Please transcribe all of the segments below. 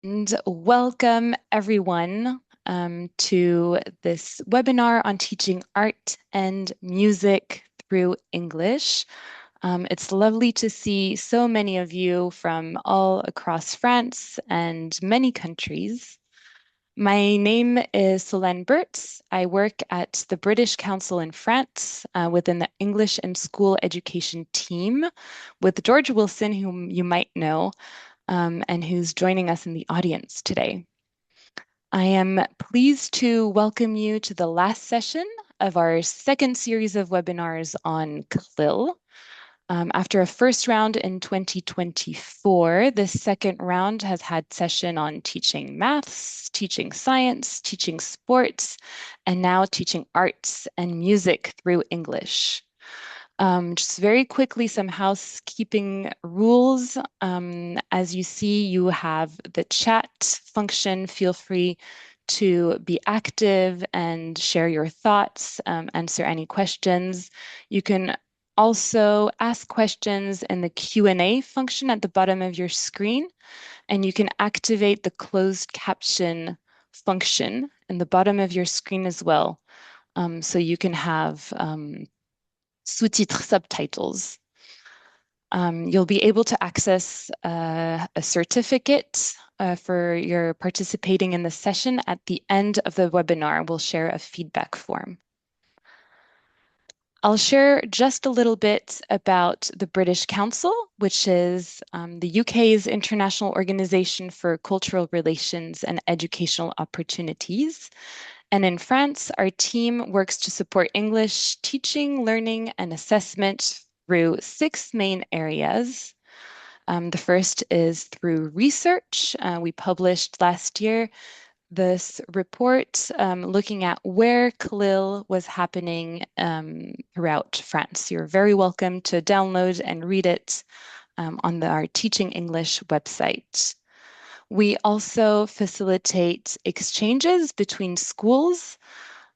And welcome everyone to this webinar on teaching art and music through English. It's lovely to see so many of you from all across France and many countries. My name is Solène Bertz. I work at the British Council in France within the English and School Education team with George Wilson, whom you might know and who's joining us in the audience today. I am pleased to welcome you to the last session of our second series of webinars on CLIL. After a first round in 2024, this second round has had session on teaching maths, teaching science, teaching sports, and now teaching arts and music through English. Just very quickly, some housekeeping rules. As you see, you have the chat function. Feel free to be active and share your thoughts, answer any questions. You can also ask questions in the Q&A function at the bottom of your screen, and you can activate the closed caption function in the bottom of your screen as well. So you can have sous-titres, subtitles. You'll be able to access a certificate for your participating in the session at the end of the webinar. We'll share a feedback form. I'll share just a little bit about the British Council, which is the UK's international organization for cultural relations and educational opportunities. And in France, our team works to support English teaching, learning, and assessment through 6 main areas. The first is through research. We published last year this report looking at where CLIL was happening throughout France. You're very welcome to download and read it on our Teaching English website. We also facilitate exchanges between schools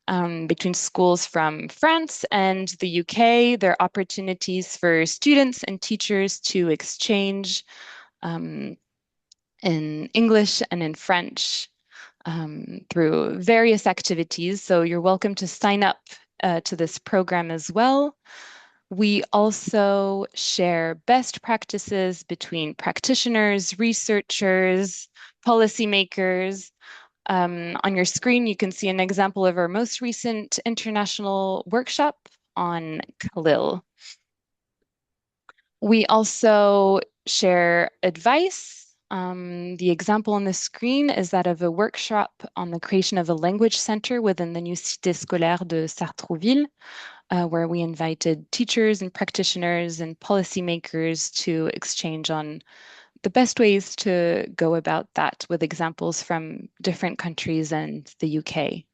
from France and the UK. There are opportunities for students and teachers to exchange in English and in French through various activities. So you're welcome to sign up to this program as well. We also share best practices between practitioners, researchers, policymakers. On your screen, you can see an example of our most recent international workshop on CLIL. We also share advice. The example on the screen is that of a workshop on the creation of a language center within the new Cité Scolaire de Sartrouville, where we invited teachers and practitioners and policymakers to exchange on the best ways to go about that with examples from different countries and the UK.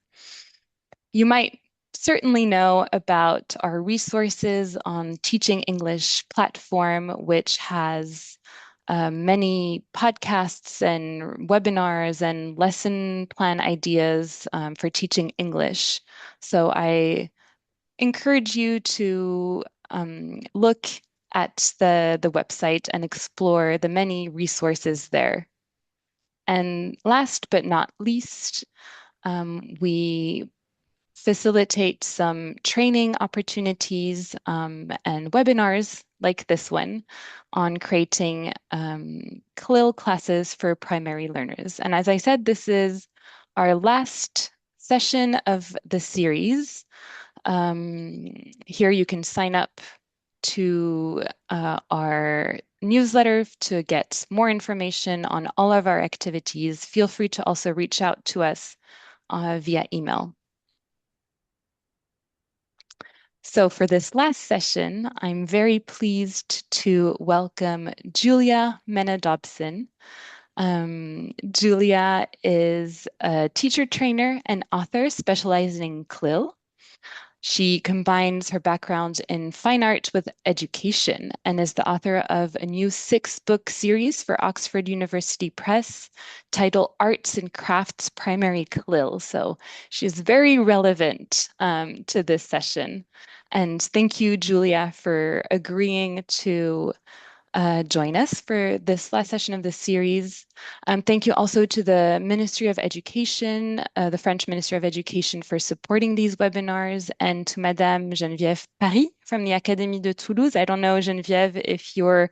You might certainly know about our resources on Teaching English platform, which has many podcasts and webinars and lesson plan ideas for teaching English. So I encourage you to look at the website and explore the many resources there. And last but not least, we facilitate some training opportunities and webinars like this one on creating CLIL classes for primary learners. And as I said, this is our last session of the series. Here you can sign up to our newsletter to get more information on all of our activities. Feel free to also reach out to us via email. So for this last session, I'm very pleased to welcome Julia Mena-Dobson. Julia is a teacher trainer and author specializing in CLIL. She combines her background in fine art with education and is the author of a new 6-book series for Oxford University Press titled Arts and Crafts Primary CLIL. So she's very relevant to this session. And thank you, Julia, for agreeing to join us for this last session of this series. Thank you also to the Ministry of Education, the French Ministry of Education, for supporting these webinars, and to Madame Geneviève Paris from the Académie de Toulouse. I don't know, Geneviève, if you're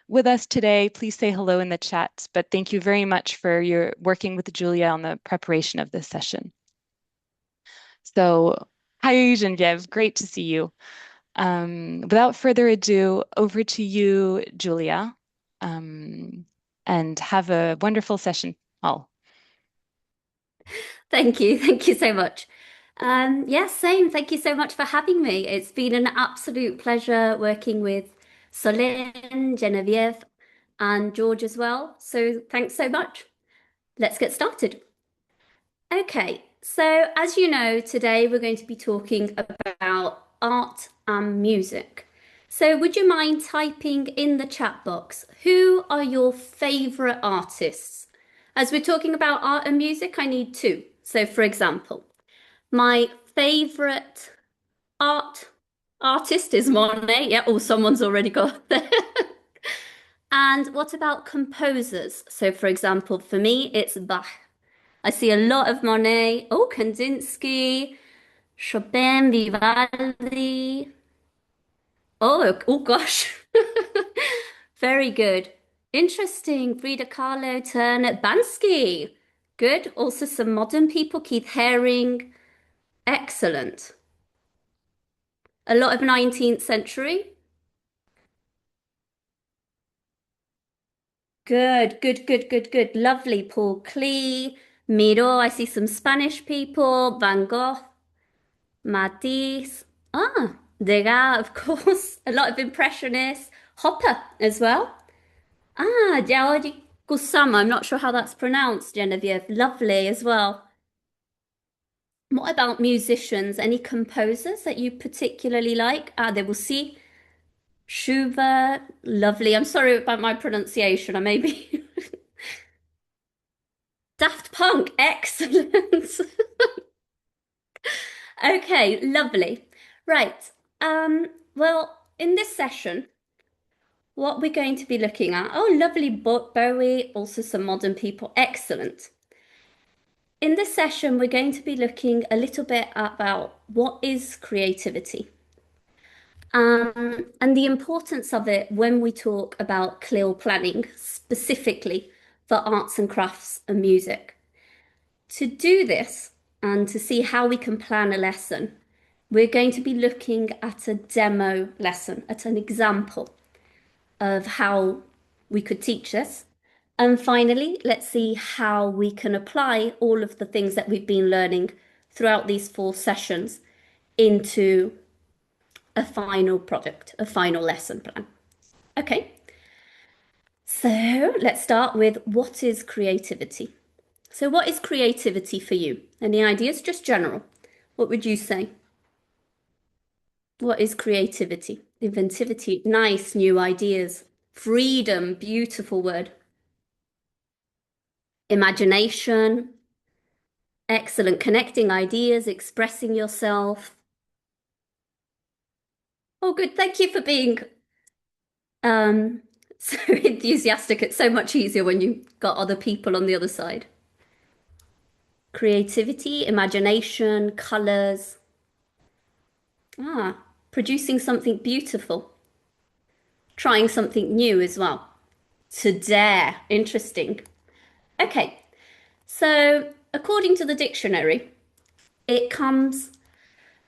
with us today, please say hello in the chat. But thank you very much for your working with Julia on the preparation of this session. So, hi, Geneviève, great to see you. Without further ado, over to you, Julia, and have a wonderful session all. Thank you. Thank you so much. Yes, same. Thank you so much for having me. It's been an absolute pleasure working with Solène, Geneviève, and George as well. So thanks so much. Let's get started. Okay, so as you know, today we're going to be talking about art and music. So would you mind typing in the chat box, who are your favorite artists? As we're talking about art and music, I need two. So for example, my favorite artist is Monet. Yeah, oh, someone's already got there. And what about composers? So for example, for me, it's Bach. I see a lot of Monet. Oh, Kandinsky, Chopin, Vivaldi. Oh gosh. Very good. Interesting. Frida Kahlo, Turner, Bansky. Good. Also some modern people, Keith Haring. Excellent. A lot of 19th century. Good. Lovely. Paul Klee, Miro. I see some Spanish people. Van Gogh, Matisse. Degas, of course. A lot of impressionists. Hopper as well. Jauji Kusama. I'm not sure how that's pronounced, Genevieve. Lovely as well. What about musicians? Any composers that you particularly like? Debussy, Schubert. Lovely. I'm sorry about my pronunciation. I may be Daft Punk. Excellent. Okay, lovely. Right. Well, in this session, what we're going to be looking at, oh, lovely Bowie, also some modern people. Excellent. In this session, we're going to be looking a little bit about what is creativity, and the importance of it when we talk about CLIL planning, specifically for arts and crafts and music. To do this and to see how we can plan a lesson, we're going to be looking at a demo lesson, at an example of how we could teach this. And finally, let's see how we can apply all of the things that we've been learning throughout these 4 sessions into a final product, a final lesson plan. Okay, so let's start with what is creativity? So what is creativity for you? Any ideas? Just general. What would you say? What is creativity? Inventivity, nice new ideas. Freedom, beautiful word. Imagination, excellent. Connecting ideas, expressing yourself. Oh, good. Thank you for being so enthusiastic. It's so much easier when you've got other people on the other side. Creativity, imagination, colors. Producing something beautiful. Trying something new as well. To dare. Interesting. Okay, so according to the dictionary, it comes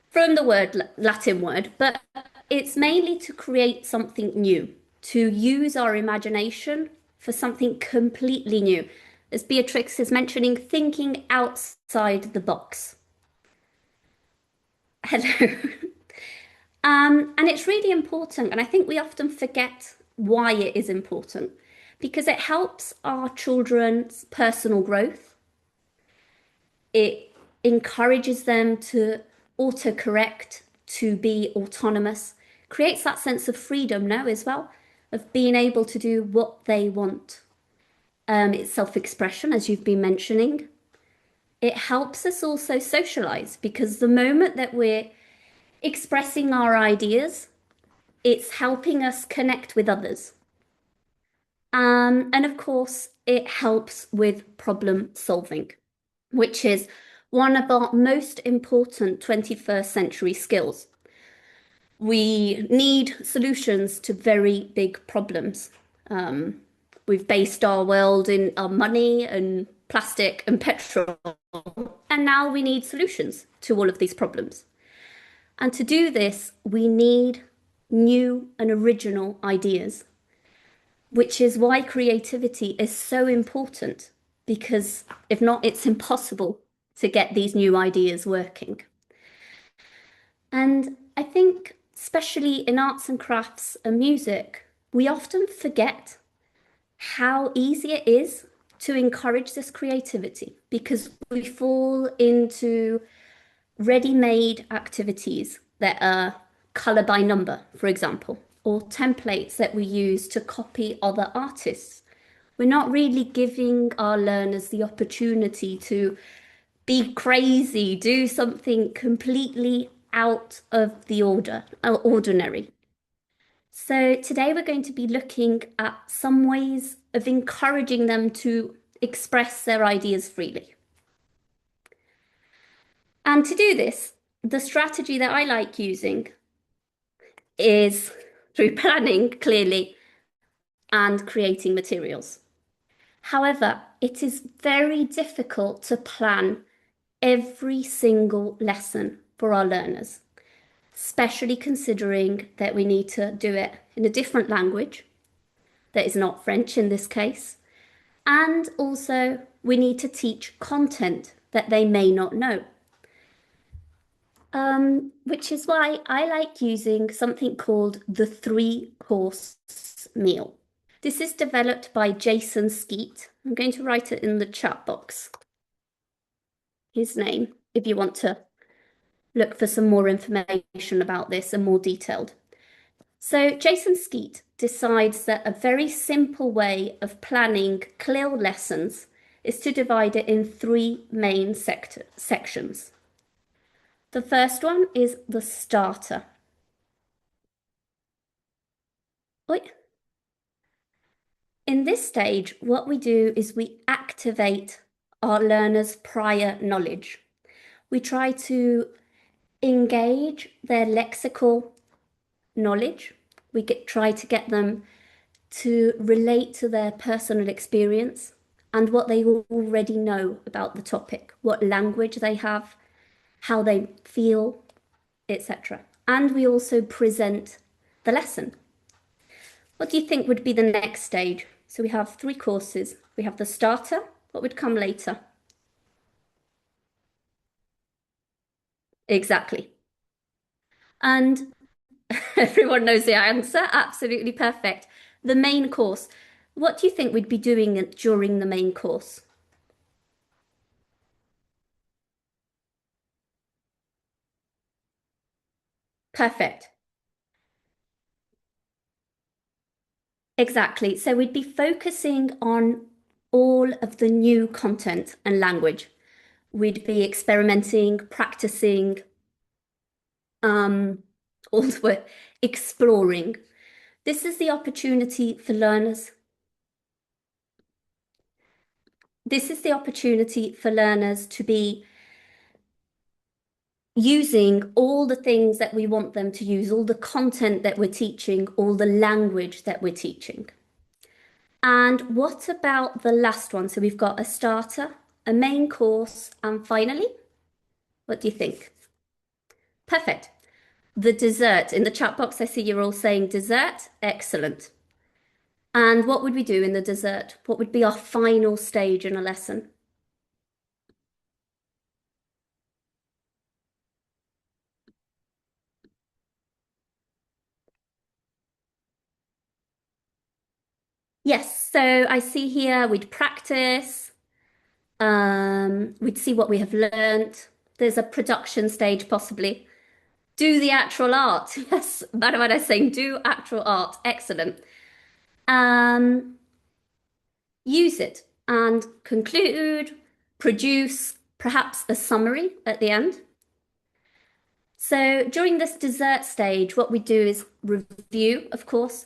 from the Latin word, but it's mainly to create something new, to use our imagination for something completely new. As Beatrix is mentioning, thinking outside the box. Hello. And it's really important, and I think we often forget why it is important because it helps our children's personal growth. It encourages them to autocorrect, to be autonomous, creates that sense of freedom now as well, of being able to do what they want. It's self-expression, as you've been mentioning. It helps us also socialize because the moment that we're expressing our ideas, it's helping us connect with others. And of course, it helps with problem solving, which is one of our most important 21st century skills. We need solutions to very big problems. Um, we've based our world in our money and plastic and petrol, and now we need solutions to all of these problems. And to do this, we need new and original ideas, which is why creativity is so important, because if not, it's impossible to get these new ideas working. And I think, especially in arts and crafts and music, we often forget how easy it is to encourage this creativity because we fall into ready-made activities that are color by number, for example, or templates that we use to copy other artists. We're not really giving our learners the opportunity to be crazy, do something completely out of the ordinary. So today we're going to be looking at some ways of encouraging them to express their ideas freely. And to do this, the strategy that I like using is through planning clearly and creating materials. However, it is very difficult to plan every single lesson for our learners, especially considering that we need to do it in a different language that is not French in this case. And also, we need to teach content that they may not know. Which is why I like using something called the three-course meal. This is developed by Jason Skeet. I'm going to write it in the chat box, his name, if you want to look for some more information about this and more detailed. So Jason Skeet decides that a very simple way of planning CLIL lessons is to divide it in three main sections. The first one is the starter. In this stage, what we do is we activate our learners' prior knowledge. We try to engage their lexical knowledge. Try to get them to relate to their personal experience and what they already know about the topic, what language they have, how they feel, etc. And we also present the lesson. What do you think would be the next stage? So we have three courses. We have the starter. What would come later? Exactly. And everyone knows the answer. Absolutely perfect. The main course. What do you think we'd be doing during the main course? Perfect. Exactly. So we'd be focusing on all of the new content and language. We'd be experimenting, practicing, um, also exploring. This is the opportunity for learners. This is the opportunity for learners to be using all the things that we want them to use, all the content that we're teaching, all the language that we're teaching. And what about the last one? So we've got a starter, a main course, and finally, what do you think? Perfect. The dessert. In the chat box, I see you're all saying dessert. Excellent. And what would we do in the dessert? What would be our final stage in a lesson? Yes, so I see here we'd practice, we'd see what we have learnt. There's a production stage possibly. Do the actual art. Yes, Madam is saying do actual art. Excellent. Um, use it and conclude, produce perhaps a summary at the end. So during this dessert stage, what we do is review, of course,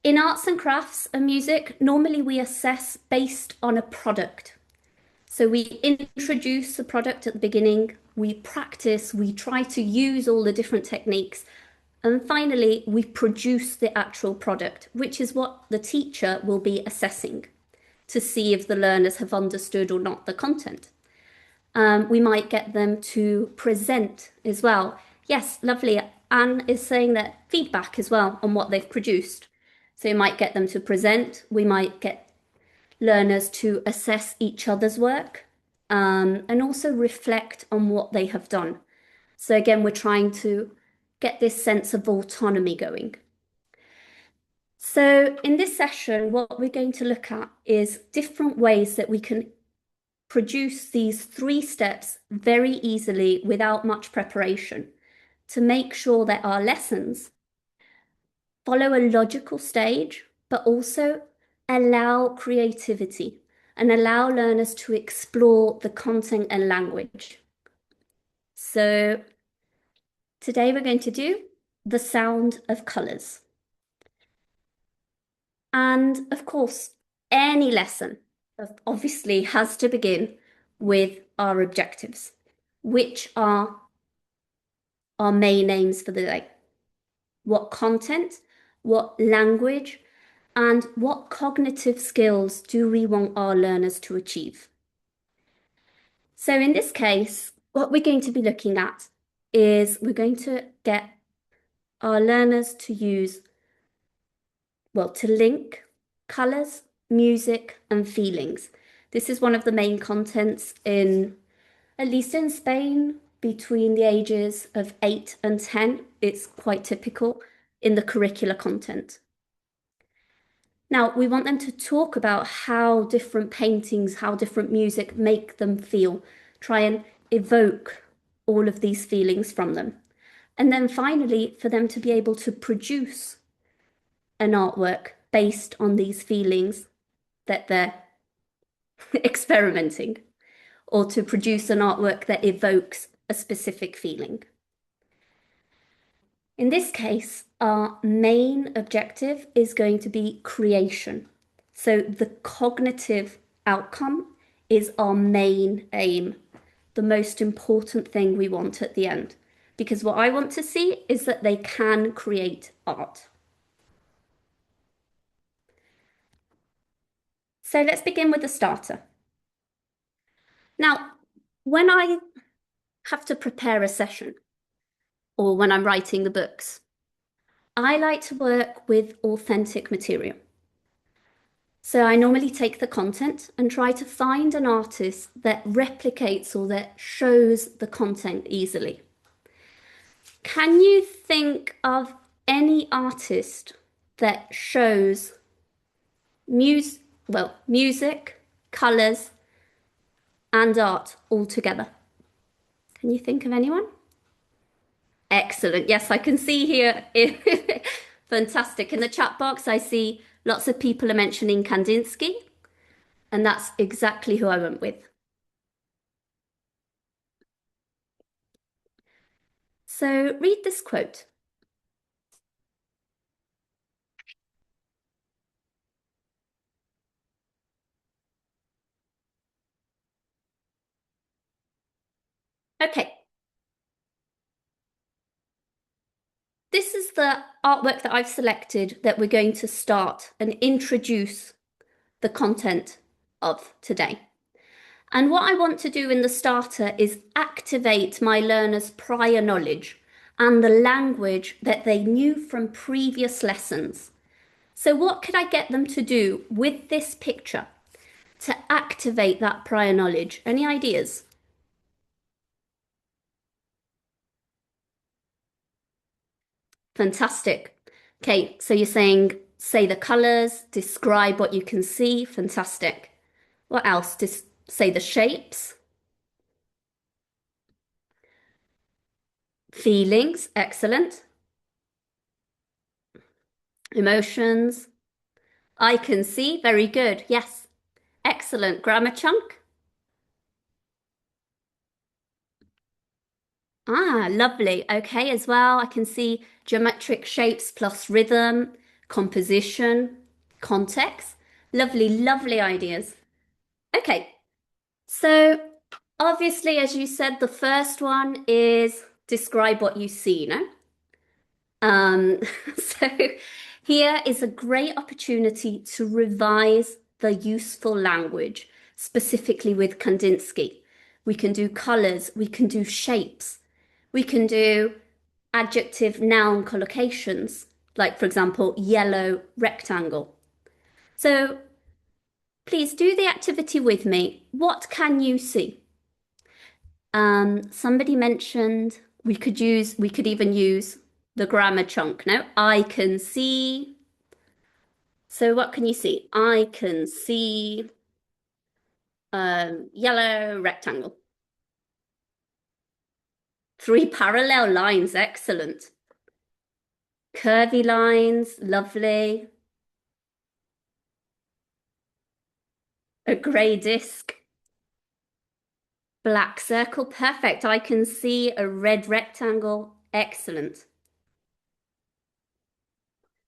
In arts and crafts and music, normally we assess based on a product. So we introduce the product at the beginning, we practice, we try to use all the different techniques, and finally we produce the actual product, which is what the teacher will be assessing to see if the learners have understood or not the content. We might get them to present as well. Yes, lovely. Anne is saying that feedback as well on what they've produced. So you might get them to present. We might get learners to assess each other's work and also reflect on what they have done. So again, we're trying to get this sense of autonomy going. So in this session, what we're going to look at is different ways that we can produce these 3 steps very easily without much preparation to make sure that our lessons follow a logical stage, but also allow creativity and allow learners to explore the content and language. So today we're going to do the sound of colours. And of course, any lesson obviously has to begin with our objectives, which are our main aims for the day. What content, what language, and what cognitive skills do we want our learners to achieve? So in this case, what we're going to be looking at is we're going to get our learners to use, well, to link colours, music, and feelings. This is one of the main contents in, at least in Spain, between the ages of 8 and 10. It's quite typical in the curricular content. Now, we want them to talk about how different paintings, how different music make them feel, try and evoke all of these feelings from them. And then finally, for them to be able to produce an artwork based on these feelings that they're experimenting, or to produce an artwork that evokes a specific feeling. In this case, our main objective is going to be creation. So the cognitive outcome is our main aim, the most important thing we want at the end. Because what I want to see is that they can create art. So let's begin with the starter. Now, when I have to prepare a session or when I'm writing the books, I like to work with authentic material. So I normally take the content and try to find an artist that replicates or that shows the content easily. Can you think of any artist that shows music, colours, and art all together? Can you think of anyone? Excellent. Yes, I can see here. Fantastic. In the chat box, I see lots of people are mentioning Kandinsky, and that's exactly who I went with. So read this quote. Okay. This is the artwork that I've selected that we're going to start and introduce the content of today. And what I want to do in the starter is activate my learners' prior knowledge and the language that they knew from previous lessons. So what could I get them to do with this picture to activate that prior knowledge? Any ideas? Fantastic. Okay, so you're saying, say the colours, describe what you can see. Fantastic. What else? Say the shapes. Feelings. Excellent. Emotions. I can see. Very good. Yes. Excellent. Grammar chunk. Ah, lovely. Okay, as well. I can see geometric shapes plus rhythm, composition, context. Lovely, lovely ideas. Okay, so obviously, as you said, the first one is describe what you see, no? Um, so here is a great opportunity to revise the useful language, specifically with Kandinsky. We can do colors, we can do shapes, we can do adjective noun collocations, like for example, yellow rectangle. So please do the activity with me. What can you see? Somebody mentioned we could even use the grammar chunk. No, I can see. So what can you see? I can see yellow rectangle. Three parallel lines, excellent. Curvy lines, lovely. A grey disc, black circle, perfect. I can see a red rectangle, excellent.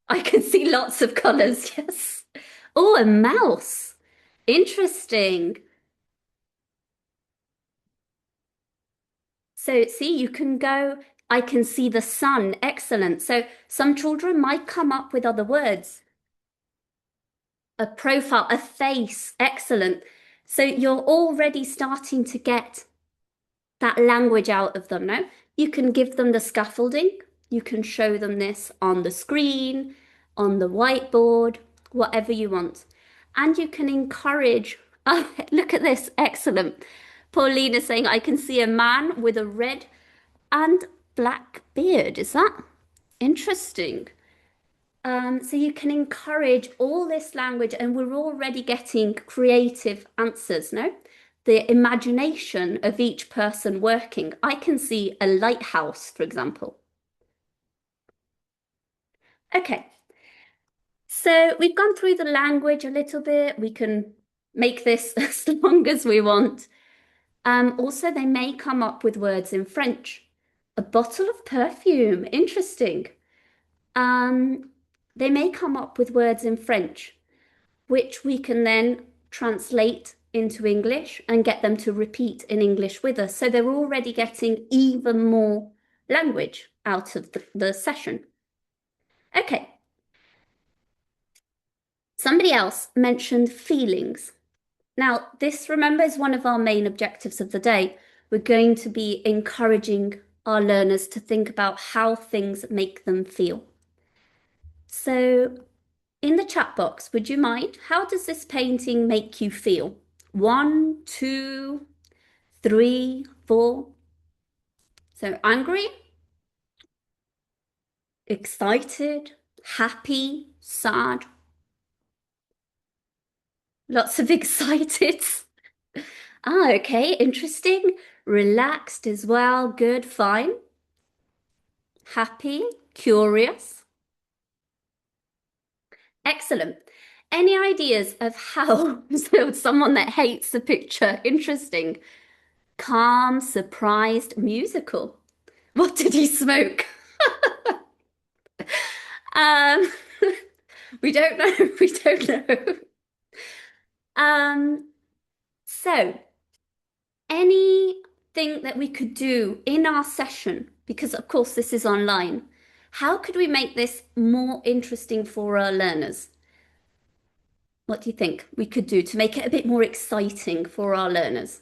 I can see lots of colours, yes. Oh, a mouse. Interesting. So, see, you can go, I can see the sun. Excellent. So, some children might come up with other words. A profile, a face. Excellent. So, you're already starting to get that language out of them now. You can give them the scaffolding. You can show them this on the screen, on the whiteboard, whatever you want. And you can encourage, oh, look at this, excellent. Paulina saying, I can see a man with a red and black beard. Is that interesting? So you can encourage all this language, and we're already getting creative answers, no? The imagination of each person working. I can see a lighthouse, for example. Okay, so we've gone through the language a little bit. We can make this as long as we want. Also, they may come up with words in French. A bottle of perfume, interesting. Um, they may come up with words in French, which we can then translate into English and get them to repeat in English with us. So they're already getting even more language out of the session. Okay. Somebody else mentioned feelings. Now, this, remember, is one of our main objectives of the day. We're going to be encouraging our learners to think about how things make them feel. So, in the chat box, would you mind? How does this painting make you feel? 1, 2, 3, 4. So, angry, excited, happy, sad. Lots of excited. Ah, okay, interesting. Relaxed as well. Good, fine. Happy, curious. Excellent. Any ideas of how so someone that hates the picture? Interesting. Calm, surprised, musical. What did he smoke? Um, we don't know. We don't know. Um, so anything that we could do in our session, because of course this is online, how could we make this more interesting for our learners? What do you think we could do to make it a bit more exciting for our learners?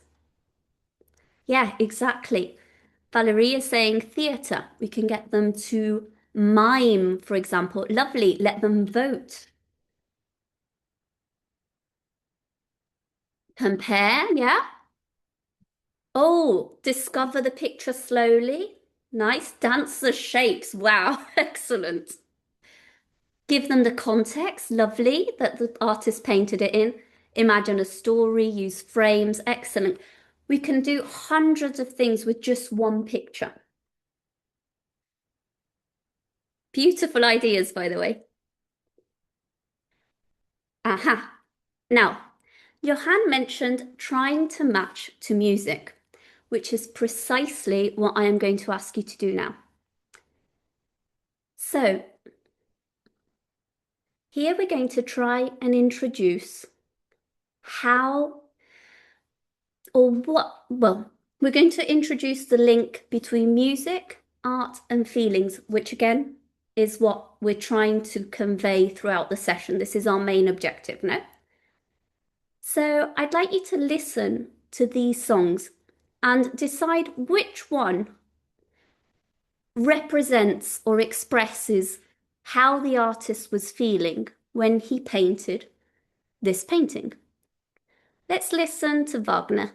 Yeah, exactly. Valerie is saying theatre. We can get them to mime, for example. Lovely. Let them vote. Compare, yeah. Oh, discover the picture slowly. Nice. Dance the shapes. Wow, excellent. Give them the context. Lovely that the artist painted it in. Imagine a story, use frames. Excellent. We can do hundreds of things with just one picture. Beautiful ideas, by the way. Aha. Now, Johan mentioned trying to match to music, which is precisely what I am going to ask you to do now. So, Here we're going to try and introduce how or what, well, we're going to introduce the link between music, art, and feelings, which again is what we're trying to convey throughout the session. This is our main objective, no? So I'd like you to listen to these songs and decide which one represents or expresses how the artist was feeling when he painted this painting. Let's listen to Wagner.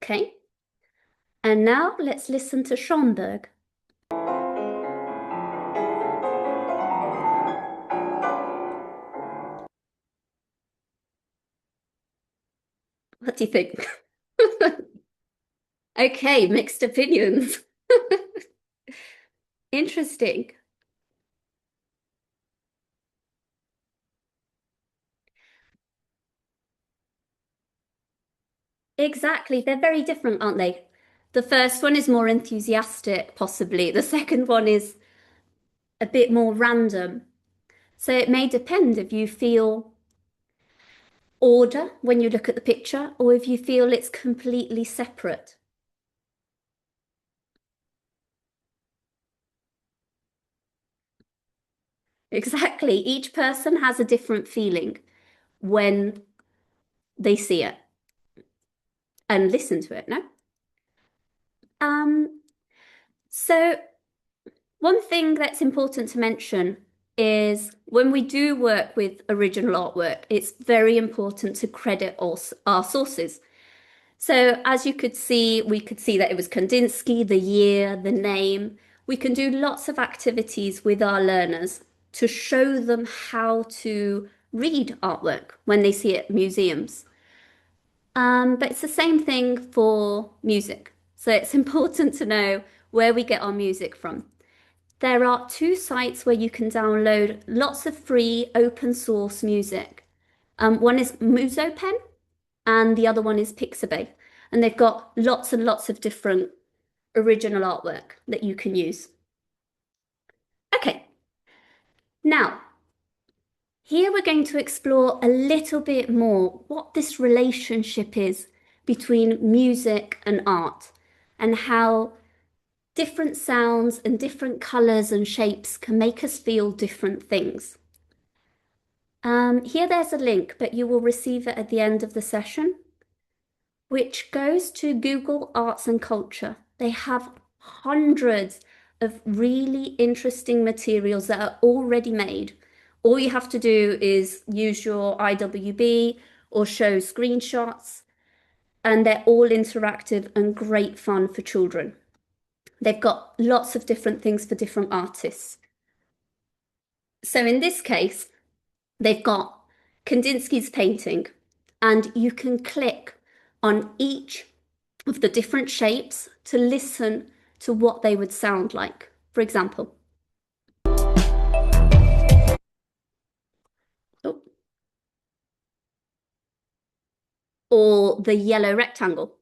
Okay, and now let's listen to Schoenberg. What do you think? Okay, mixed opinions. Interesting. Exactly, they're very different, aren't they? The first one is more enthusiastic, possibly. The second one is a bit more random. So it may depend if you feel order when you look at the picture or if you feel it's completely separate. Exactly. Each person has a different feeling when they see it and listen to it, no? Um, so one thing that's important to mention is when we do work with original artwork, it's very important to credit our sources. So as you could see, we could see that it was Kandinsky, the year, the name. We can do lots of activities with our learners to show them how to read artwork when they see it at museums. But it's the same thing for music. So it's important to know where we get our music from. There are two sites where you can download lots of free open source music. One is Musopen and the other one is Pixabay. And they've got lots and lots of different original artwork that you can use. Okay, now here we're going to explore a little bit more what this relationship is between music and art and how different sounds and different colors and shapes can make us feel different things. Here there's a link, but you will receive it at the end of the session, which goes to Google Arts and Culture. They have hundreds of really interesting materials that are already made. All you have to do is use your IWB or show screenshots, and they're all interactive and great fun for children. They've got lots of different things for different artists. So in this case, they've got Kandinsky's painting, and you can click on each of the different shapes to listen to what they would sound like. For example, oh, or the yellow rectangle.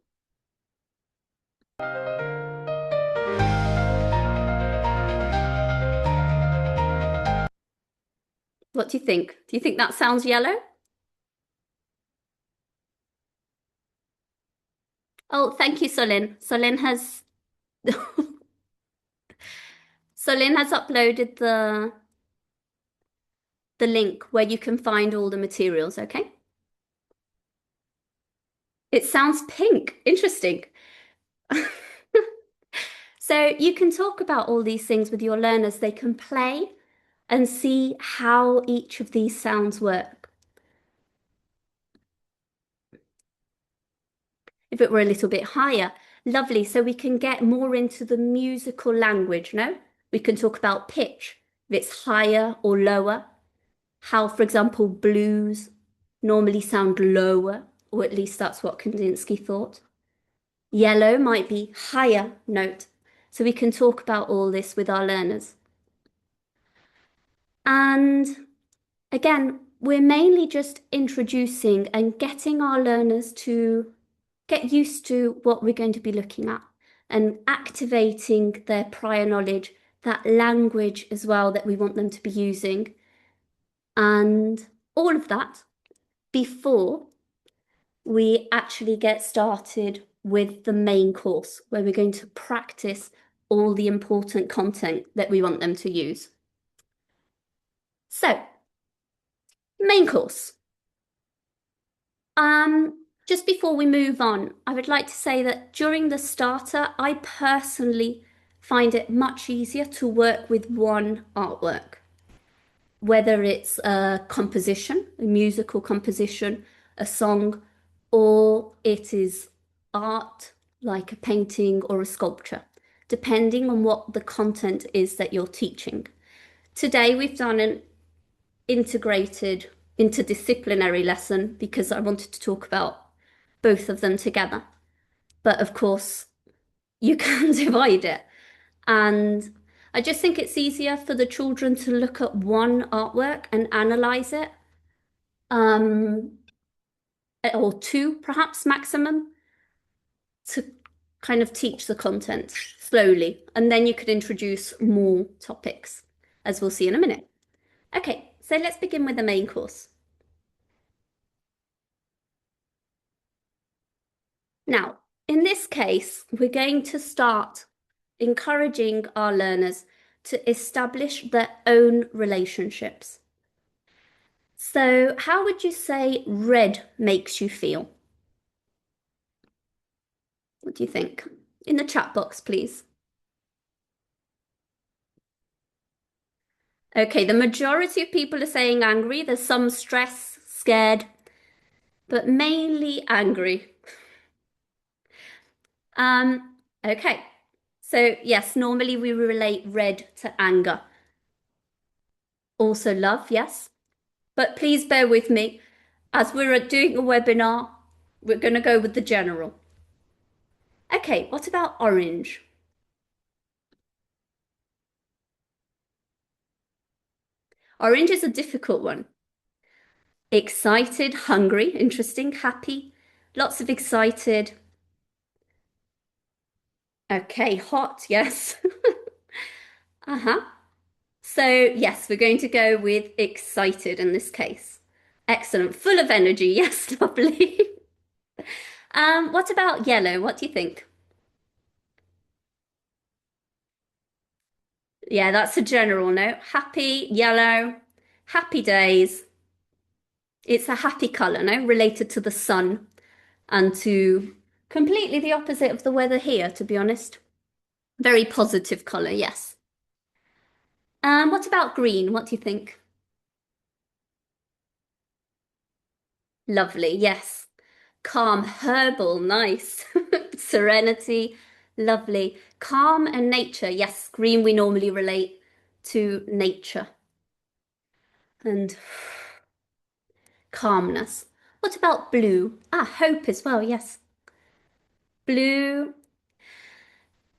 What do you think? Do you think that sounds yellow? Oh, thank you, Solin. Solin has uploaded the link where you can find all the materials, okay? It sounds pink. Interesting. So you can talk about all these things with your learners. They can play and see how each of these sounds work. If it were a little bit higher, lovely. So we can get more into the musical language, no? We can talk about pitch, if it's higher or lower. How, for example, blues normally sound lower, or at least that's what Kandinsky thought. Yellow might be higher note. So we can talk about all this with our learners. And again, we're mainly just introducing and getting our learners to get used to what we're going to be looking at. and activating their prior knowledge, that language as well that we want them to be using, and all of that before we actually get started with the main course, where we're going to practice all the important content that we want them to use. So, main course. Just before we move on, I would like to say that during the starter, I personally find it much easier to work with one artwork, whether it's a composition, a musical composition, a song, or it is art like a painting or a sculpture, depending on what the content is that you're teaching. Today, we've done an integrated, interdisciplinary lesson because I wanted to talk about both of them together. But of course, you can divide it. And I just think it's easier for the children to look at one artwork and analyze it, um, or two perhaps maximum, to kind of teach the content slowly. And then you could introduce more topics, as we'll see in a minute. Okay, so let's begin with the main course. Now, in this case, we're going to start encouraging our learners to establish their own relationships. So, how would you say red makes you feel? What do you think? In the chat box, please. Okay, the majority of people are saying angry. There's some stress, scared, but mainly angry. Okay. So yes, normally we relate red to anger. Also love, yes. But please bear with me. As we're doing a webinar, we're going to go with the general. Okay, what about orange? Orange is a difficult one. Excited, hungry, interesting, happy, lots of excited. Okay, hot, yes. Uh-huh. So, yes, we're going to go with excited in this case. Excellent. Full of energy. Yes, lovely. What about yellow? What do you think? Yeah, that's a general note. Happy, yellow, happy days. It's a happy colour, no? Related to the sun and to completely the opposite of the weather here, to be honest. Very positive colour, yes. What about green? What do you think? Lovely, yes. Calm, herbal, nice. Serenity, lovely. Calm and nature, yes. Green we normally relate to nature and calmness. What about blue? Ah, hope as well, yes. Blue,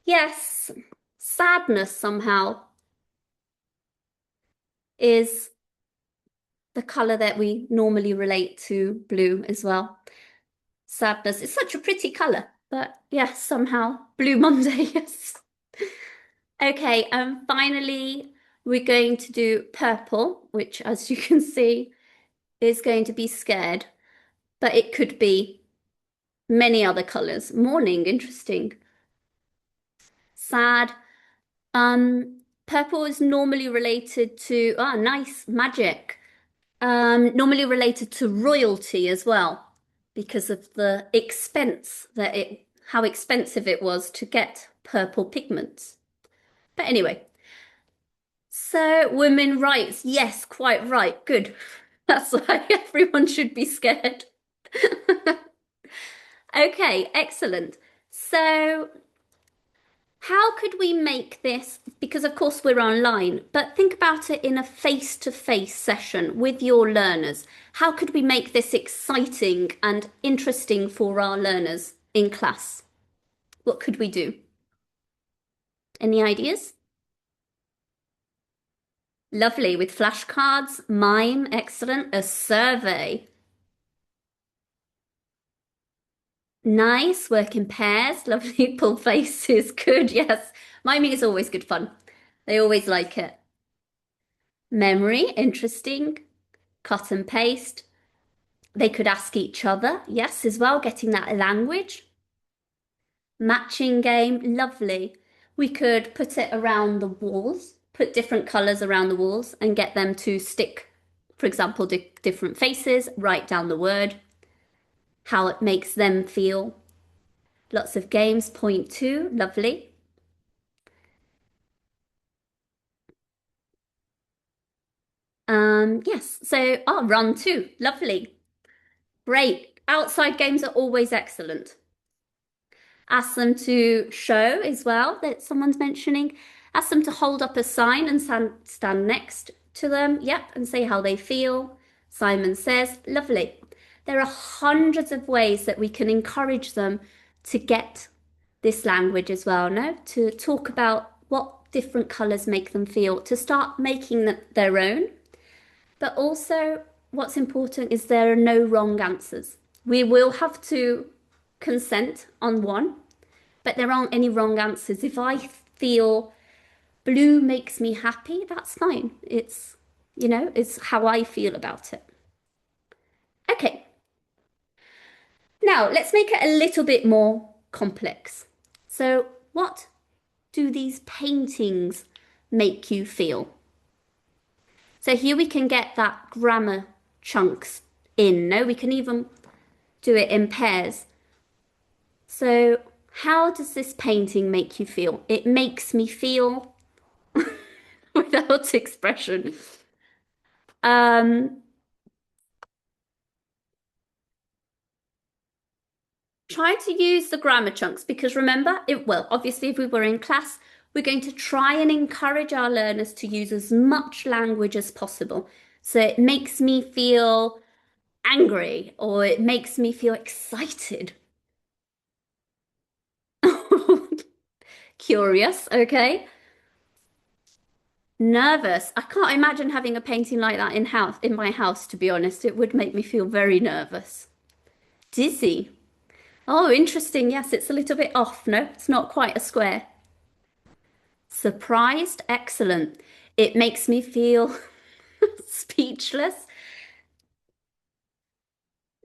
yes. Sadness somehow is the colour that we normally relate to blue as well. Sadness is such a pretty colour, but yes, somehow Blue Monday, yes. Okay, and finally, we're going to do purple, which, as you can see, is going to be scared, but it could be many other colours. Morning, interesting. Sad. Purple is normally related to, nice, magic. Normally related to royalty as well, because of the expense how expensive it was to get purple pigments. But anyway, so women rights, yes, quite right, good. That's why everyone should be scared. Okay, excellent. So how could we make this, because of course we're online, but think about it in a face-to-face session with your learners. How could we make this exciting and interesting for our learners in class? What could we do? Any ideas? Lovely, with flashcards, mime, excellent, a survey. Nice, work in pairs, lovely pull faces, good, yes. Miming is always good fun. They always like it. Memory, interesting. Cut and paste. They could ask each other, yes, as well, getting that language. Matching game, lovely. We could put it around the walls, put different colours around the walls and get them to stick, for example, different faces, write down the word, how it makes them feel. Lots of games, point two, lovely. Yes, so, run two, lovely. Great. Outside games are always excellent. Ask them to show as well that someone's mentioning. Ask them to hold up a sign and stand next to them. Yep, and say how they feel. Simon says, lovely. There are hundreds of ways that we can encourage them to get this language as well, no? To talk about what different colours make them feel, to start making them their own. But also, what's important is there are no wrong answers. We will have to consent on one, but there aren't any wrong answers. If I feel blue makes me happy, that's fine. It's how I feel about it. Okay, now let's make it a little bit more complex. So, what do these paintings make you feel? So, here we can get that grammar chunks in. No, we can even do it in pairs. So, how does this painting make you feel? It makes me feel without expression. Um, Try to use the grammar chunks because remember, obviously, if we were in class, we're going to try and encourage our learners to use as much language as possible. So it makes me feel angry or it makes me feel excited. Curious, okay. Nervous. I can't imagine having a painting like that in my house, to be honest. It would make me feel very nervous. Dizzy. Oh, interesting. Yes, it's a little bit off. No, it's not quite a square. Surprised. Excellent. It makes me feel speechless.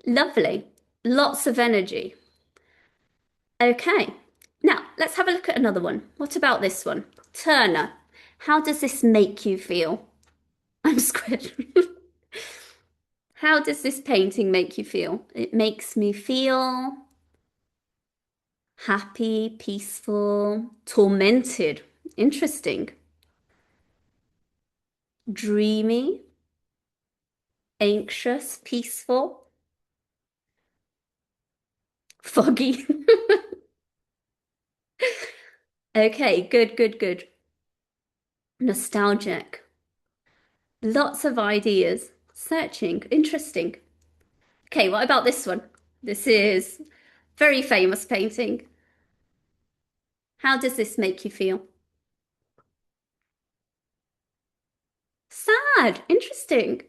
Lovely. Lots of energy. Okay. Now, let's have a look at another one. What about this one? Turner. How does this make you feel? I'm squid. How does this painting make you feel? It makes me feel happy, peaceful, tormented. Interesting. Dreamy, anxious, peaceful, foggy. Okay, good, good, good. Nostalgic. Lots of ideas. Searching. Interesting. Okay, what about this one? This is very famous painting. How does this make you feel? Sad. Interesting.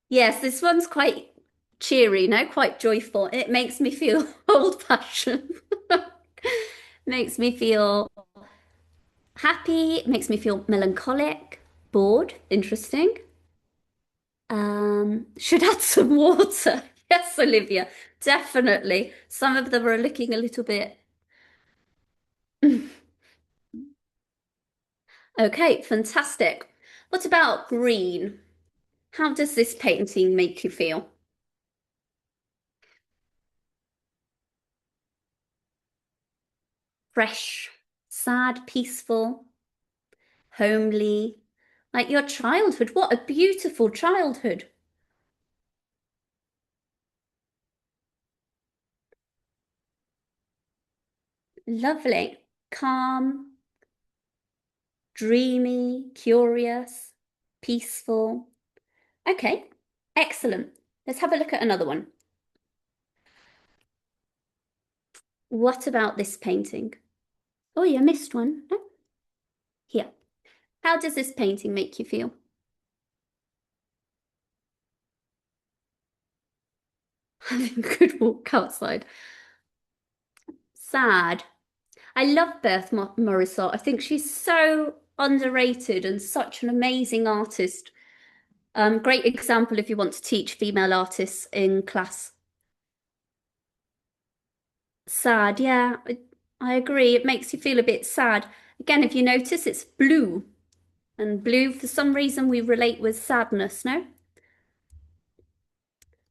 Yes, this one's quite cheery, no, quite joyful. It makes me feel old-fashioned. Makes me feel happy, it makes me feel melancholic, bored, interesting. Should add some water. Yes, Olivia, definitely. Some of them are looking a little bit. Okay, fantastic. What about green? How does this painting make you feel? Fresh, sad, peaceful, homely, like your childhood. What a beautiful childhood. Lovely, calm, dreamy, curious, peaceful. Okay, excellent. Let's have a look at another one. What about this painting? Oh, you missed one. No? Here. How does this painting make you feel? having a good walk outside. Sad. I love Beth Morisot. I think she's so underrated and such an amazing artist. Great example if you want to teach female artists in class. Sad, yeah, I agree. It makes you feel a bit sad. Again, if you notice, it's blue. And blue, for some reason, we relate with sadness, no?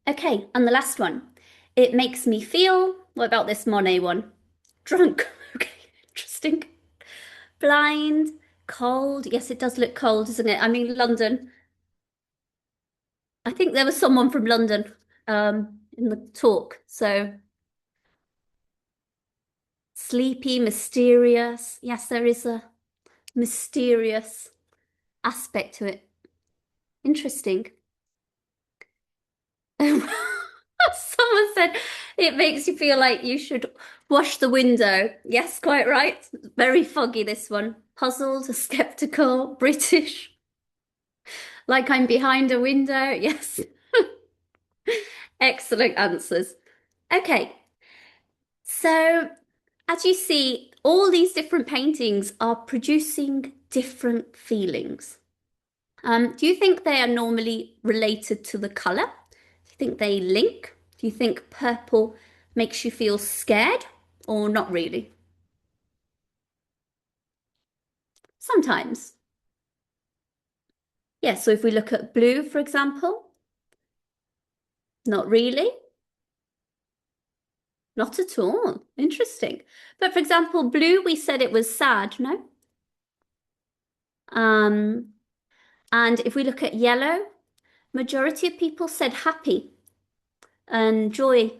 Okay, and the last one. It makes me feel, what about this Monet one? Drunk. Okay, interesting. Blind, cold. Yes, it does look cold, doesn't it? I mean, London. I think there was someone from London in the talk. So sleepy, mysterious. Yes, there is a mysterious aspect to it. Interesting. Someone said it makes you feel like you should wash the window. Yes, quite right. Very foggy, this one. Puzzled, skeptical, British. Like I'm behind a window. Yes. Excellent answers. Okay, so as you see, all these different paintings are producing different feelings. Do you think they are normally related to the colour? Do you think they link? Do you think purple makes you feel scared or not really? Sometimes. Yeah, so if we look at blue, for example, not really, not at all. Interesting. But for example, blue, we said it was sad, no? Um, and if we look at yellow, majority of people said happy and joy.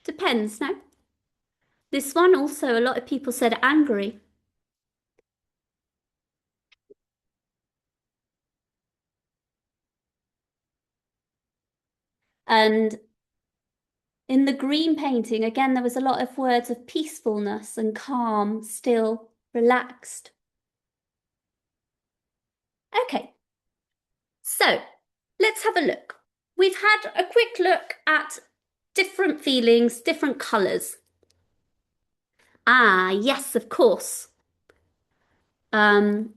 Depends, no? This one also, a lot of people said angry. And in the green painting, again, there was a lot of words of peacefulness and calm, still, relaxed. Okay, so let's have a look. We've had a quick look at different feelings, different colours. Ah, yes, of course. Um,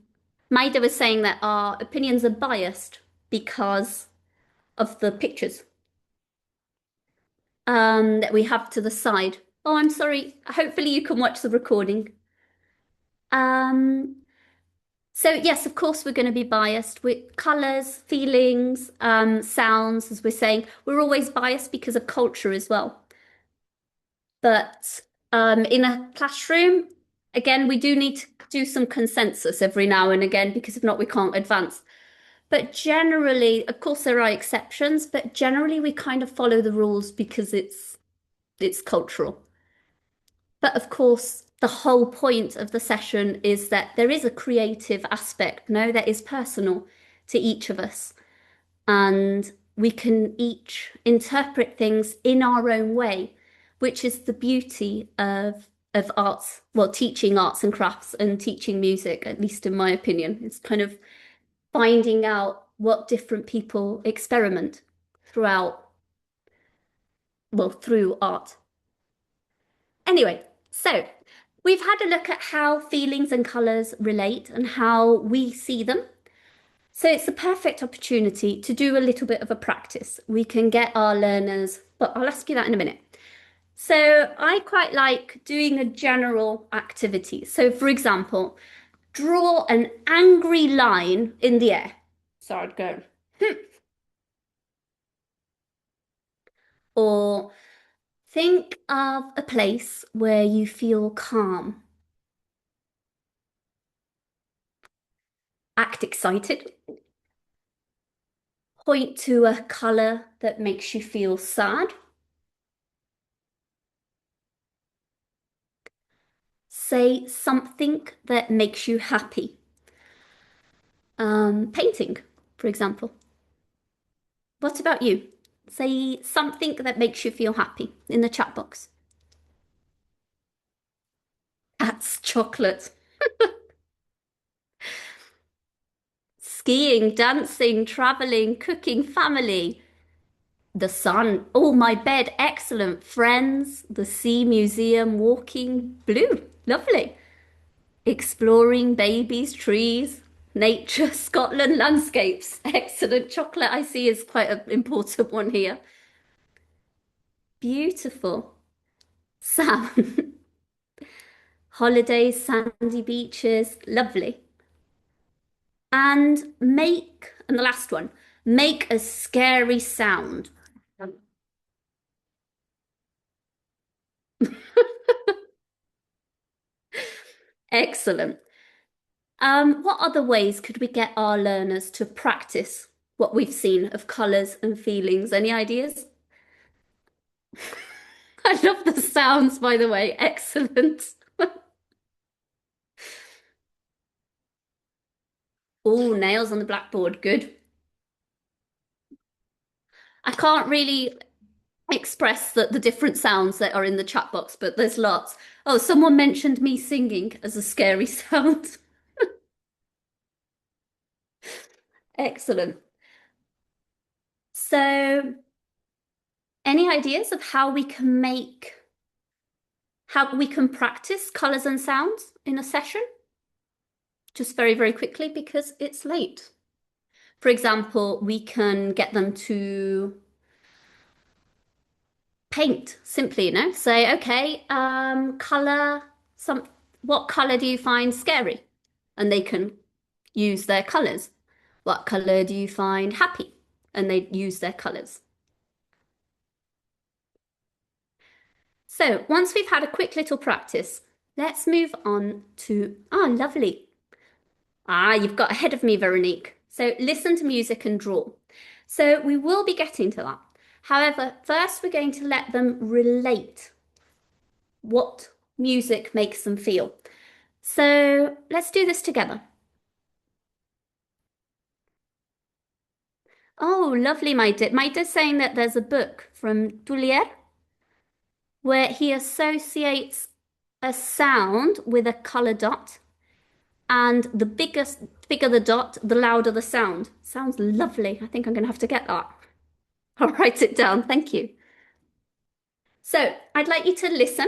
Maida was saying that our opinions are biased because of the pictures that we have to the side. Oh, I'm sorry. Hopefully you can watch the recording. Um, so yes, of course we're going to be biased with colours, feelings, sounds, as we're saying. We're always biased because of culture as well. But in a classroom, again, we do need to do some consensus every now and again because if not, we can't advance. But generally, of course, there are exceptions, but generally we kind of follow the rules because it's cultural. But of course, the whole point of the session is that there is a creative aspect, no, that is personal to each of us. And we can each interpret things in our own way, which is the beauty of arts, well, teaching arts and crafts and teaching music, at least in my opinion. It's kind of finding out what different people experiment throughout, well, through art. Anyway, so we've had a look at how feelings and colours relate and how we see them. So it's the perfect opportunity to do a little bit of a practice. We can get our learners, but I'll ask you that in a minute. So I quite like doing a general activity. So for example, draw an angry line in the air. So I'd go, or think of a place where you feel calm. Act excited. Point to a colour that makes you feel sad. Say something that makes you happy. Painting, for example. What about you? Say something that makes you feel happy in the chat box. That's chocolate. Skiing, dancing, traveling, cooking, family. The sun. Oh, my bed. Excellent. Friends, the sea, museum, walking. Blue. Lovely. Exploring, babies, trees, nature, Scotland, landscapes. Excellent. Chocolate, I see, is quite an important one here. Beautiful. Sound. Holidays, sandy beaches. Lovely. And the last one, make a scary sound. Excellent. What other ways could we get our learners to practice what we've seen of colours and feelings? Any ideas? I love the sounds, by the way. Excellent. Oh, nails on the blackboard. Good. I can't really express the different sounds that are in the chat box, but there's lots. Oh, someone mentioned me singing as a scary sound. Excellent. So, any ideas of how we can practice colours and sounds in a session? Just very, very quickly because it's late. For example, we can get them to paint simply, Say, okay, color some what color do you find scary? And they can use their colors. What color do you find happy? And they use their colors. So once we've had a quick little practice, let's move on to, lovely. You've got ahead of me, Veronique. So listen to music and draw. So we will be getting to that. However, first we're going to let them relate what music makes them feel. So let's do this together. Oh, lovely, Maite. Maite's saying that there's a book from Tulier where he associates a sound with a color dot, and bigger the dot, the louder the sound. Sounds lovely. I think I'm going to have to get that. I'll write it down. Thank you. So I'd like you to listen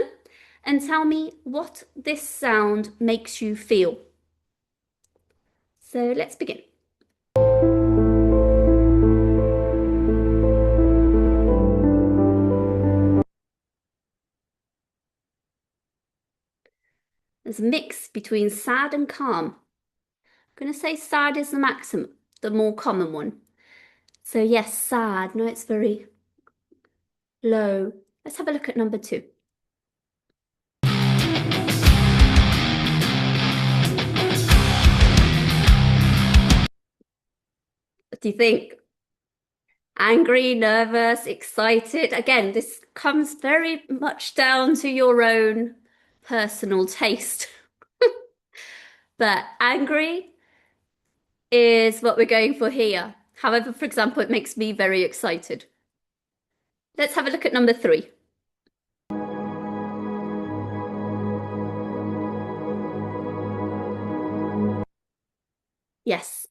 and tell me what this sound makes you feel. So let's begin. There's a mix between sad and calm. I'm going to say sad is the maximum, the more common one. So yes, sad. No, it's very low. Let's have a look at number two. What do you think? Angry, nervous, excited. Again, this comes very much down to your own personal taste. But angry is what we're going for here. However, for example, it makes me very excited. Let's have a look at number three. Yes,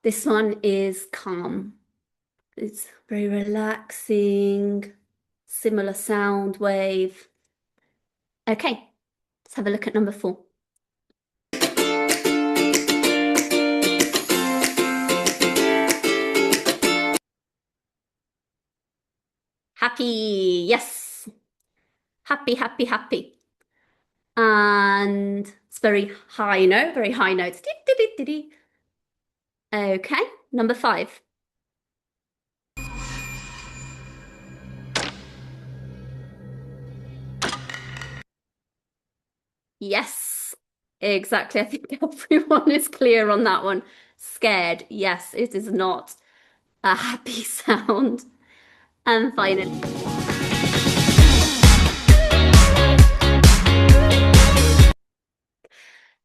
this one is calm. It's very relaxing, similar sound wave. Okay, let's have a look at number four. Happy, yes. Happy, happy, happy. And it's very high note, very high notes. Okay, number five. Yes, exactly. I think everyone is clear on that one. Scared. Yes, it is not a happy sound. And finally,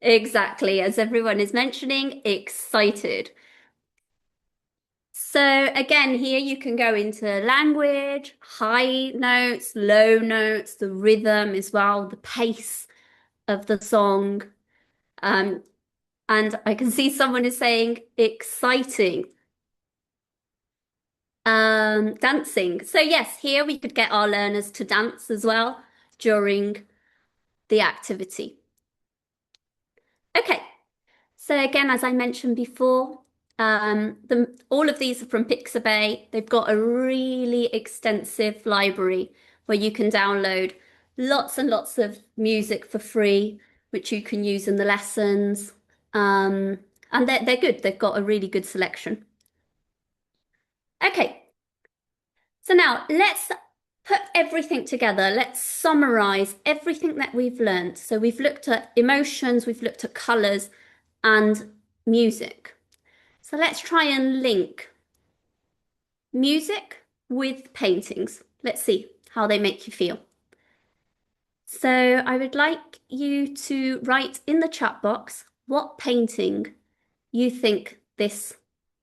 exactly as everyone is mentioning, excited. So again, here you can go into language, high notes, low notes, the rhythm as well, the pace of the song. Um, and I can see someone is saying exciting. Dancing. So yes, here we could get our learners to dance as well during the activity. Okay, so again, as I mentioned before, all of these are from Pixabay. They've got a really extensive library where you can download lots and lots of music for free, which you can use in the lessons. Um, and they're good. They've got a really good selection. Okay, so now let's put everything together. Let's summarize everything that we've learned. So we've looked at emotions, we've looked at colors and music. So let's try and link music with paintings. Let's see how they make you feel. So I would like you to write in the chat box what painting you think this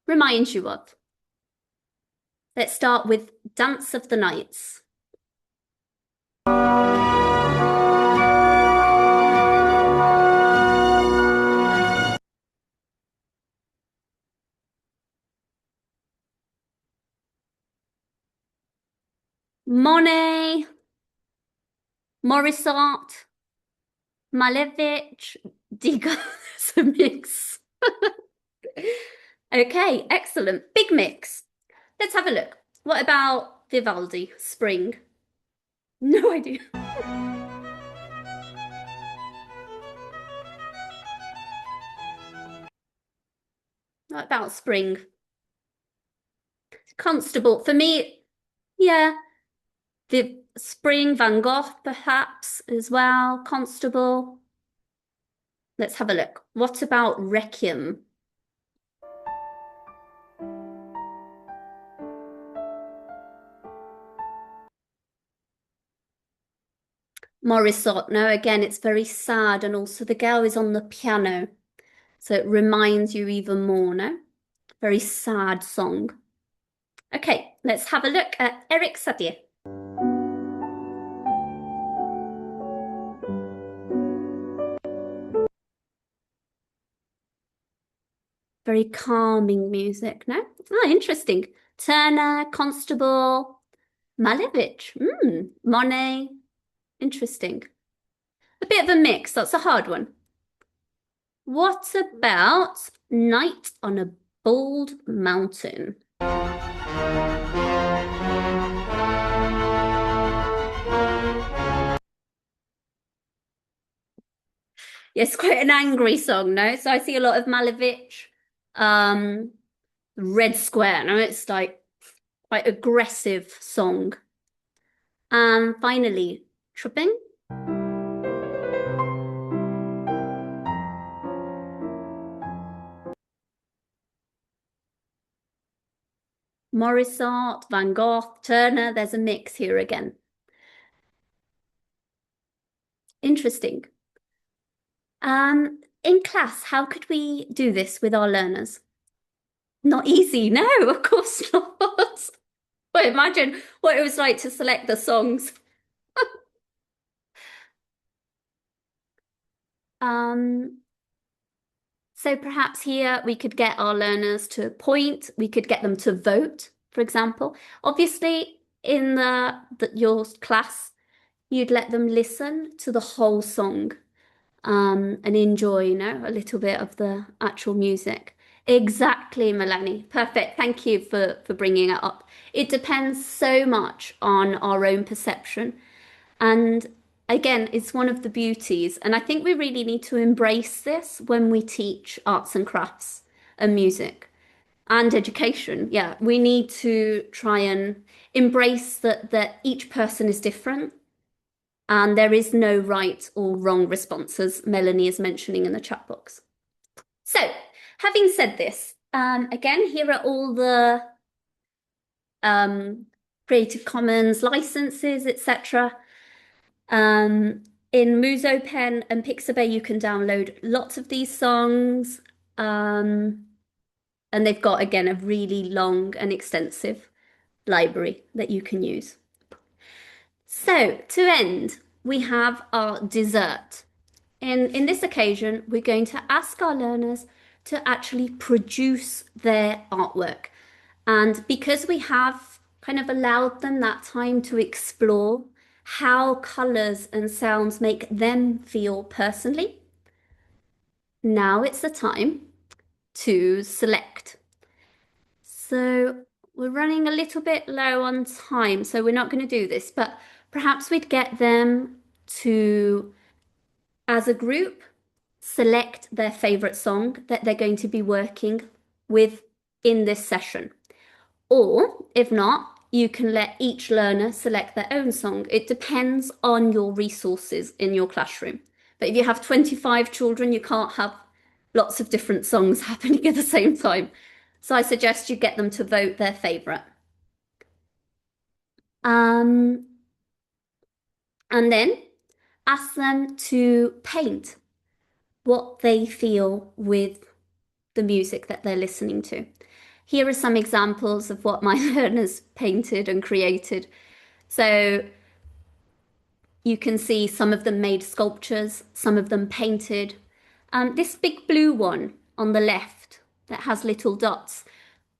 reminds you of. Let's start with Dance of the Nights. Monet, Morisot, Malevich, Degas, a mix. Okay, excellent. Big mix. Let's have a look. What about Vivaldi, Spring? No idea. What about Spring? Constable. For me, yeah, the Spring, Van Gogh, perhaps as well. Constable. Let's have a look. What about Requiem? Morisot. No, again, it's very sad, and also the girl is on the piano, so it reminds you even more, no? Very sad song. Okay, let's have a look at Eric Satie. Very calming music, no? Ah, interesting. Turner, Constable, Malevich, Monet. Interesting. A bit of a mix. That's a hard one. What about Night on a Bald Mountain? Yes, quite an angry song, no? So I see a lot of Malevich, um, Red Square, no? It's like quite aggressive song. And finally, Tripping. Morisot, Van Gogh, Turner, there's a mix here again. Interesting. In class, how could we do this with our learners? Not easy, no, of course not. But imagine what it was like to select the songs. Um, so perhaps here we could get our learners to point, we could get them to vote, for example. Obviously, in your class, you'd let them listen to the whole song and enjoy, a little bit of the actual music. Exactly, Melanie. Perfect. Thank you for bringing it up. It depends so much on our own perception. And again, it's one of the beauties. And I think we really need to embrace this when we teach arts and crafts and music and education. Yeah, we need to try and embrace that each person is different and there is no right or wrong response, as Melanie is mentioning in the chat box. So, having said this, again, here are all the Creative Commons licenses, etc. In Musopen and Pixabay, you can download lots of these songs. And they've got, again, a really long and extensive library that you can use. So, to end, we have our dessert. In this occasion, we're going to ask our learners to actually produce their artwork. And because we have kind of allowed them that time to explore how colours and sounds make them feel personally, now it's the time to select. So we're running a little bit low on time, so we're not going to do this, but perhaps we'd get them to, as a group, select their favourite song that they're going to be working with in this session. Or if not, you can let each learner select their own song. It depends on your resources in your classroom. But if you have 25 children, you can't have lots of different songs happening at the same time. So I suggest you get them to vote their favourite. Um, and then ask them to paint what they feel with the music that they're listening to. Here are some examples of what my learners painted and created. So you can see some of them made sculptures, some of them painted. This big blue one on the left that has little dots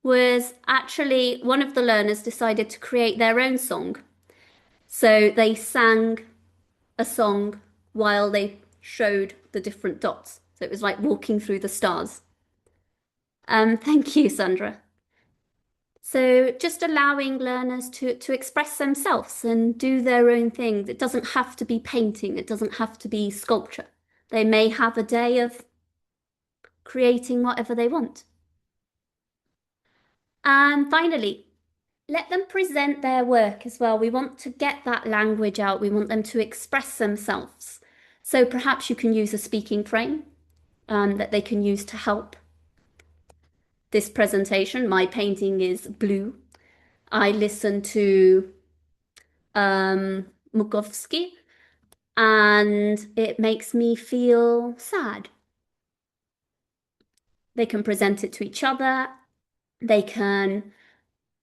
was actually one of the learners decided to create their own song. So they sang a song while they showed the different dots. So it was like walking through the stars. Thank you, Sandra. So just allowing learners to express themselves and do their own thing. It doesn't have to be painting, it doesn't have to be sculpture. They may have a day of creating whatever they want. And finally, let them present their work as well. We want to get that language out. We want them to express themselves. So perhaps you can use a speaking frame that they can use to help this presentation. My painting is blue. I listen to Mukovsky and it makes me feel sad. They can present it to each other. They can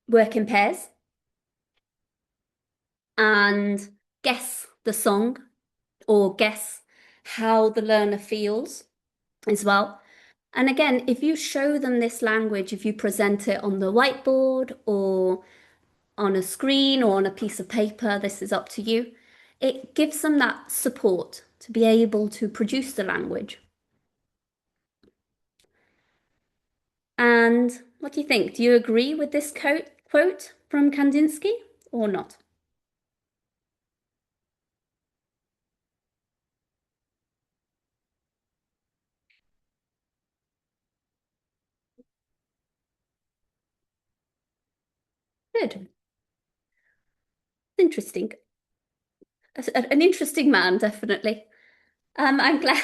work in pairs and guess the song or guess how the learner feels as well. And again, if you show them this language, if you present it on the whiteboard or on a screen or on a piece of paper, this is up to you, it gives them that support to be able to produce the language. And what do you think? Do you agree with this quote from Kandinsky or not? Good. Interesting. An interesting man, definitely. I'm glad.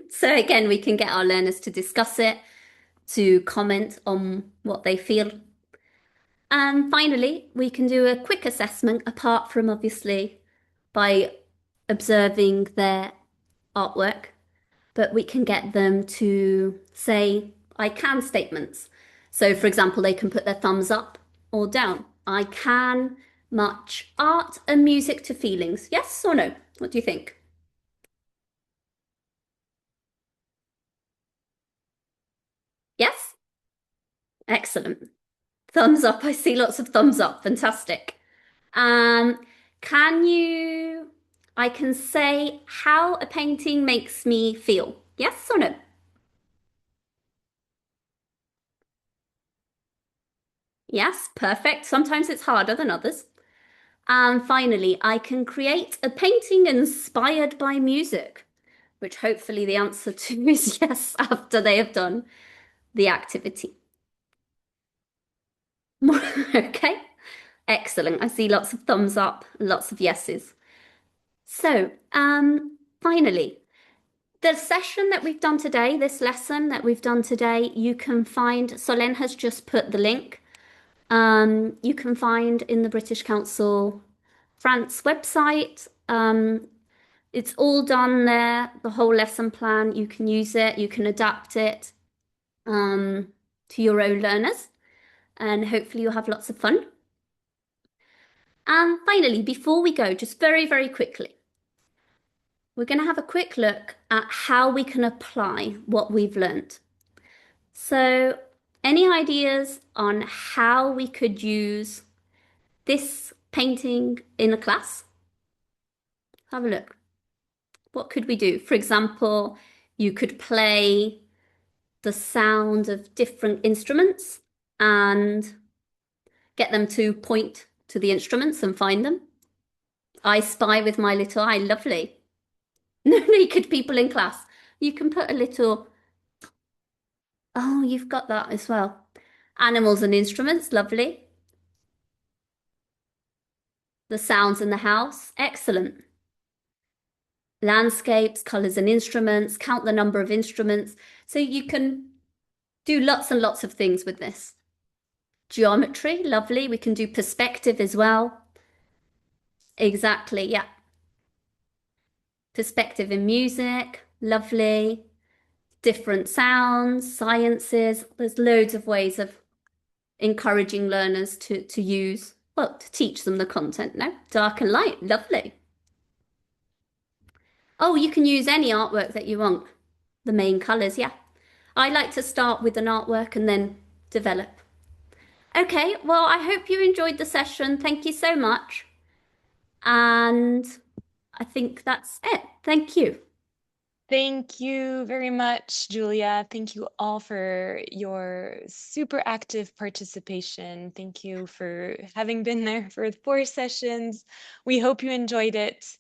So again, we can get our learners to discuss it, to comment on what they feel. And finally, we can do a quick assessment apart from obviously by observing their artwork, but we can get them to say I can statements. So for example, they can put their thumbs up or down. I can match art and music to feelings. Yes or no? What do you think? Yes? Excellent. Thumbs up. I see lots of thumbs up. Fantastic. Um, can you, I can say how a painting makes me feel. Yes or no? Yes, perfect. Sometimes it's harder than others. And finally, I can create a painting inspired by music, which hopefully the answer to is yes after they have done the activity. Okay, excellent. I see lots of thumbs up, lots of yeses. So, finally, the session that we've done today, this lesson that we've done today, you can find, Solène has just put the link. You can find in the British Council France website. It's all done there, the whole lesson plan. You can use it, you can adapt it to your own learners, and hopefully you'll have lots of fun. And finally, before we go, just very, very quickly, we're going to have a quick look at how we can apply what we've learnt. So Any ideas on how we could use this painting in a class? Have a look. What could we do? For example, you could play the sound of different instruments and get them to point to the instruments and find them. I spy with my little eye. Lovely. No naked people in class. You can put a little. Oh, you've got that as well. Animals and instruments. Lovely. The sounds in the house. Excellent. Landscapes, colors and instruments. Count the number of instruments. So you can do lots and lots of things with this. Geometry. Lovely. We can do perspective as well. Exactly. Yeah. Perspective in music. Lovely. Different sounds, sciences. There's loads of ways of encouraging learners to use, well, to teach them the content. No, dark and light, lovely. Oh, you can use any artwork that you want. The main colours, yeah. I like to start with an artwork and then develop. Okay, well, I hope you enjoyed the session. Thank you so much. And I think that's it. Thank you. Thank you very much, Julia. Thank you all for your super active participation. Thank you for having been there for 4 sessions. We hope you enjoyed it.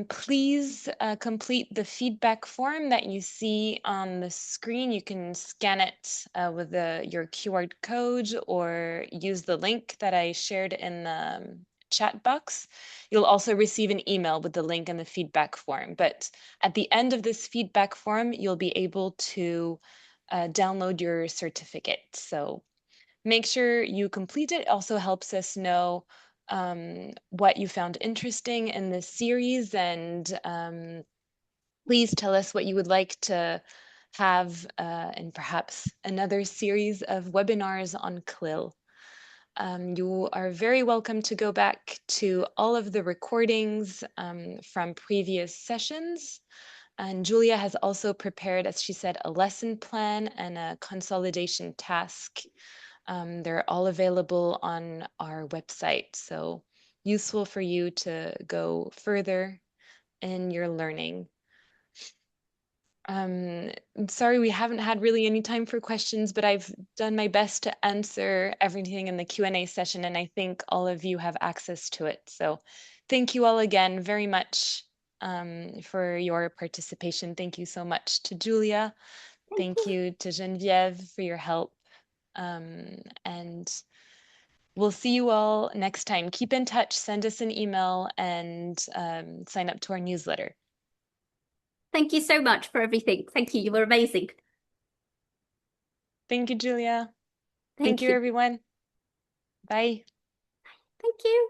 Please complete the feedback form that you see on the screen. You can scan it with your QR code or use the link that I shared in the chat box. You'll also receive an email with the link and the feedback form. But at the end of this feedback form, you'll be able to download your certificate. So make sure you complete it. It also helps us know what you found interesting in this series, and please tell us what you would like to have in perhaps another series of webinars on CLIL. You are very welcome to go back to all of the recordings from previous sessions. And Julia has also prepared, as she said, a lesson plan and a consolidation task. They're all available on our website, so useful for you to go further in your learning. I'm sorry we haven't had really any time for questions, but I've done my best to answer everything in the Q&A session, and I think all of you have access to it. So thank you all again very much for your participation. Thank you so much to Julia. Thank Thank you. you to Geneviève for your help. And we'll see you all next time. Keep in touch, send us an email, and sign up to our newsletter. Thank you so much for everything. Thank you. You were amazing. Thank you, Julia. Thank Thank you, you. everyone. Bye. Thank you.